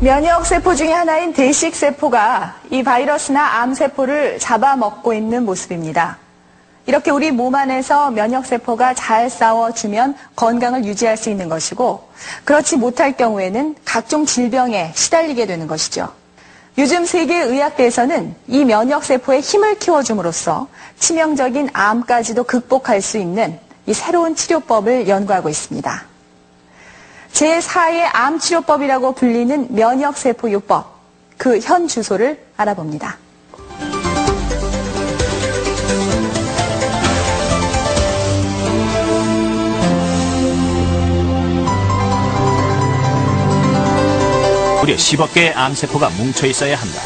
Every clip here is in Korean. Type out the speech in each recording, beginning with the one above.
면역세포 중에 하나인 대식세포가 이 바이러스나 암세포를 잡아먹고 있는 모습입니다. 이렇게 우리 몸 안에서 면역세포가 잘 싸워주면 건강을 유지할 수 있는 것이고, 그렇지 못할 경우에는 각종 질병에 시달리게 되는 것이죠. 요즘 세계의학계에서는 이 면역세포의 힘을 키워줌으로써 치명적인 암까지도 극복할 수 있는 이 새로운 치료법을 연구하고 있습니다. 제4의 암치료법이라고 불리는 면역세포요법, 그 현 주소를 알아봅니다. 무려 10억 개의 암세포가 뭉쳐 있어야 한다.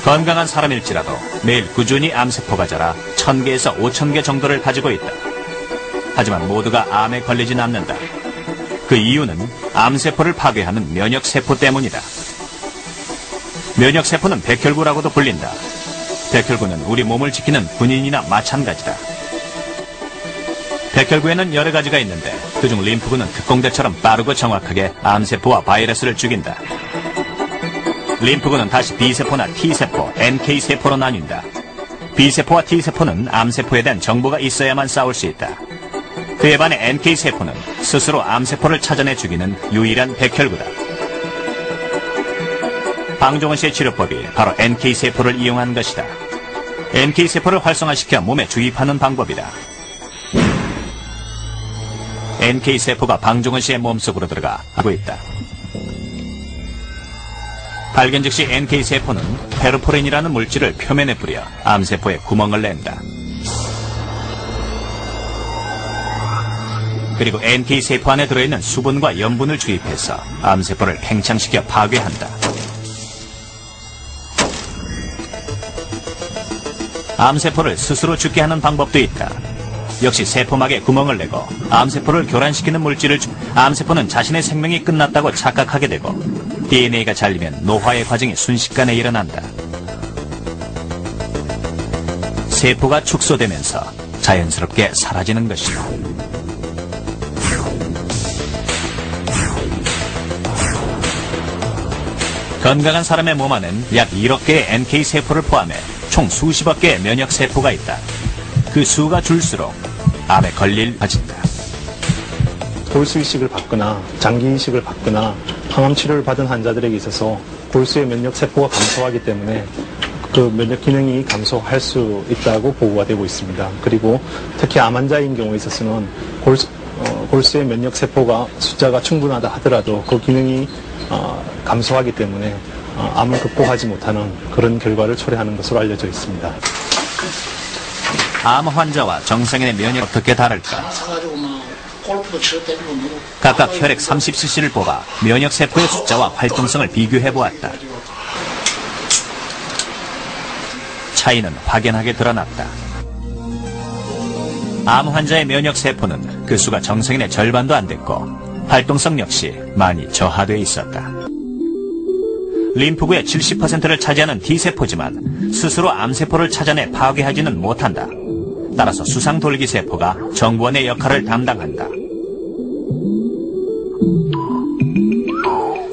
건강한 사람일지라도 매일 꾸준히 암세포가 자라 1000개에서 5000개 정도를 가지고 있다. 하지만 모두가 암에 걸리진 않는다. 그 이유는 암세포를 파괴하는 면역세포 때문이다. 면역세포는 백혈구라고도 불린다. 백혈구는 우리 몸을 지키는 군인이나 마찬가지다. 백혈구에는 여러 가지가 있는데 그중 림프구는 특공대처럼 빠르고 정확하게 암세포와 바이러스를 죽인다. 림프구는 다시 B세포나 T세포, NK세포로 나뉜다. B세포와 T세포는 암세포에 대한 정보가 있어야만 싸울 수 있다. 그에 반해 NK세포는 스스로 암세포를 찾아내 죽이는 유일한 백혈구다. 방종원 씨의 치료법이 바로 NK세포를 이용한 것이다. NK세포를 활성화시켜 몸에 주입하는 방법이다. NK세포가 방종원 씨의 몸속으로 들어가 하고 있다. 발견 즉시 NK세포는 페르포린이라는 물질을 표면에 뿌려 암세포에 구멍을 낸다. 그리고 NK세포 안에 들어있는 수분과 염분을 주입해서 암세포를 팽창시켜 파괴한다. 암세포를 스스로 죽게 하는 방법도 있다. 역시 세포막에 구멍을 내고 암세포를 교란시키는 물질을 암세포는 자신의 생명이 끝났다고 착각하게 되고 DNA가 잘리면 노화의 과정이 순식간에 일어난다. 세포가 축소되면서 자연스럽게 사라지는 것이다. 건강한 사람의 몸 안엔 약 1억 개의 NK세포를 포함해 총 수십억 개의 면역세포가 있다. 그 수가 줄수록 암에 걸릴 가진다. 골수 이식을 받거나 장기 이식을 받거나 항암 치료를 받은 환자들에게 있어서 골수의 면역세포가 감소하기 때문에 그 면역 기능이 감소할 수 있다고 보고가 되고 있습니다. 그리고 특히 암 환자인 경우에 있어서는 골수의 면역세포가 숫자가 충분하다 하더라도 그 기능이 감소하기 때문에 암을 극복하지 못하는 그런 결과를 초래하는 것으로 알려져 있습니다. 암 환자와 정상인의 면역이 어떻게 다를까? 각각 혈액 30cc를 뽑아 면역세포의 숫자와 활동성을 비교해보았다. 차이는 확연하게 드러났다. 암 환자의 면역세포는 그 수가 정상인의 절반도 안 됐고 활동성 역시 많이 저하돼 있었다. 림프구의 70%를 차지하는 T세포지만 스스로 암세포를 찾아내 파괴하지는 못한다. 따라서 수상돌기세포가 정보원의 역할을 담당한다.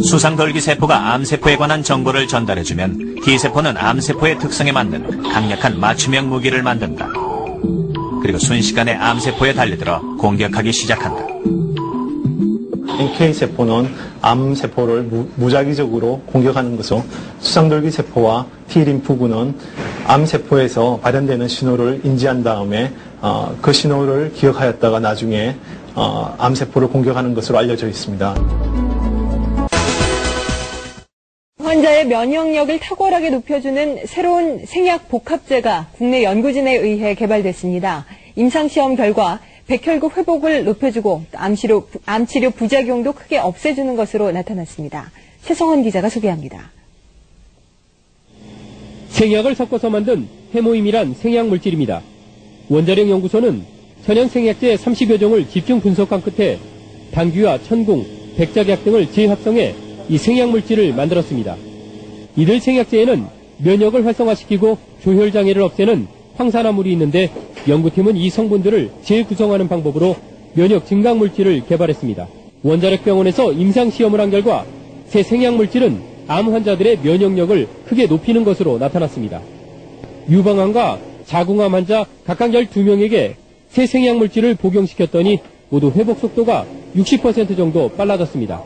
수상돌기세포가 암세포에 관한 정보를 전달해주면 T세포는 암세포의 특성에 맞는 강력한 맞춤형 무기를 만든다. 그리고 순식간에 암세포에 달려들어 공격하기 시작한다. NK세포는 암세포를 무작위적으로 공격하는 것으로 수상돌기세포와 T림프구는 암세포에서 발현되는 신호를 인지한 다음에 그 신호를 기억하였다가 나중에 암세포를 공격하는 것으로 알려져 있습니다. 환자의 면역력을 탁월하게 높여주는 새로운 생약 복합제가 국내 연구진에 의해 개발됐습니다. 임상시험 결과 백혈구 회복을 높여주고 암치료 부작용도 크게 없애주는 것으로 나타났습니다. 최성원 기자가 소개합니다. 생약을 섞어서 만든 해모임이란 생약물질입니다. 원자력 연구소는 천연 생약제 30여 종을 집중 분석한 끝에 당귀와 천궁, 백작약 등을 재합성해 이 생약물질을 만들었습니다. 이들 생약제에는 면역을 활성화시키고 조혈장애를 없애는 황산화물이 있는데 연구팀은 이 성분들을 재구성하는 방법으로 면역 증강물질을 개발했습니다. 원자력병원에서 임상시험을 한 결과 새 생약물질은 암 환자들의 면역력을 크게 높이는 것으로 나타났습니다. 유방암과 자궁암 환자 각각 12명에게 새 생약물질을 복용시켰더니 모두 회복 속도가 60% 정도 빨라졌습니다.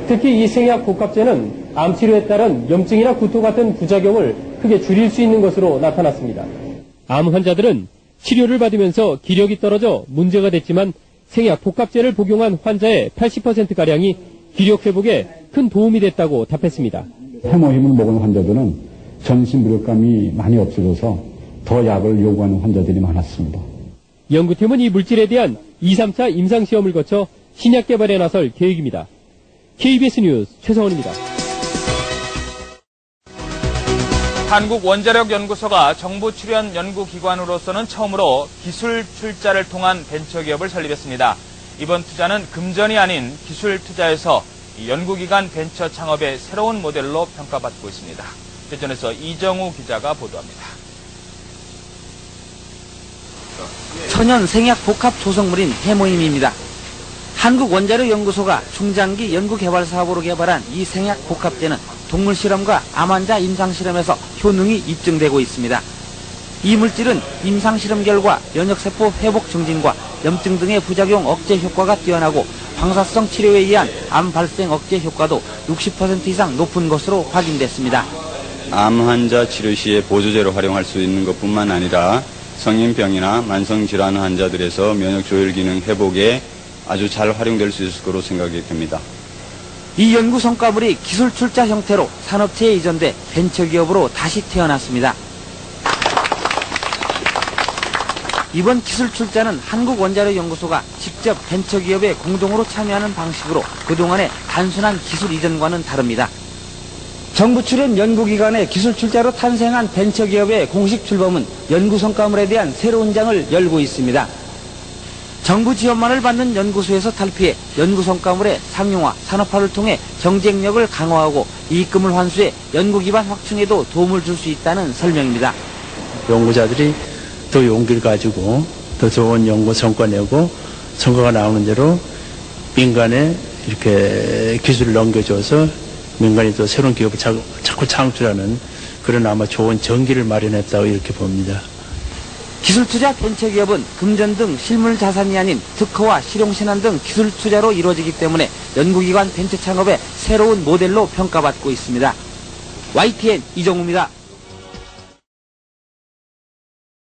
특히 이 생약 복합제는 암 치료에 따른 염증이나 구토 같은 부작용을 크게 줄일 수 있는 것으로 나타났습니다. 암 환자들은 치료를 받으면서 기력이 떨어져 문제가 됐지만 생약 복합제를 복용한 환자의 80%가량이 기력 회복에 큰 도움이 됐다고 답했습니다. 해모힘을 먹은 환자들은 전신 무력감이 많이 없어져서 더 약을 요구하는 환자들이 많았습니다. 연구팀은 이 물질에 대한 2, 3차 임상시험을 거쳐 신약 개발에 나설 계획입니다. KBS 뉴스 최성원입니다. 한국원자력연구소가 정부 출연 연구기관으로서는 처음으로 기술 출자를 통한 벤처기업을 설립했습니다. 이번 투자는 금전이 아닌 기술 투자에서 연구기관 벤처 창업의 새로운 모델로 평가받고 있습니다. 대전에서 이정우 기자가 보도합니다. 천연 생약 복합 조성물인 해모임입니다. 한국원자력연구소가 중장기 연구개발 사업으로 개발한 이 생약 복합제는 동물 실험과 암 환자 임상 실험에서 효능이 입증되고 있습니다. 이 물질은 임상 실험 결과 면역세포 회복 증진과 염증 등의 부작용 억제 효과가 뛰어나고 방사성 치료에 의한 암 발생 억제 효과도 60% 이상 높은 것으로 확인됐습니다. 암 환자 치료 시에 보조제로 활용할 수 있는 것뿐만 아니라 성인병이나 만성질환 환자들에서 면역 조절 기능 회복에 아주 잘 활용될 수 있을 거로 생각이 됩니다. 이 연구 성과물이 기술 출자 형태로 산업체에 이전돼 벤처기업으로 다시 태어났습니다. 이번 기술 출자는 한국원자력연구소가 직접 벤처기업에 공동으로 참여하는 방식으로 그동안의 단순한 기술 이전과는 다릅니다. 정부 출연 연구기관의 기술 출자로 탄생한 벤처기업의 공식 출범은 연구 성과물에 대한 새로운 장을 열고 있습니다. 정부 지원만을 받는 연구소에서 탈피해 연구 성과물의 상용화, 산업화를 통해 경쟁력을 강화하고 이익금을 환수해 연구 기반 확충에도 도움을 줄 수 있다는 설명입니다. 연구자들이 더 용기를 가지고 더 좋은 연구 성과 내고 성과가 나오는 대로 민간에 이렇게 기술을 넘겨줘서 민간이 또 새로운 기업을 자꾸 창출하는 그런 아마 좋은 전기를 마련했다고 이렇게 봅니다. 기술 투자 벤처기업은 금전 등 실물 자산이 아닌 특허와 실용신안 등 기술 투자로 이루어지기 때문에 연구기관 벤처 창업의 새로운 모델로 평가받고 있습니다. YTN 이정우입니다.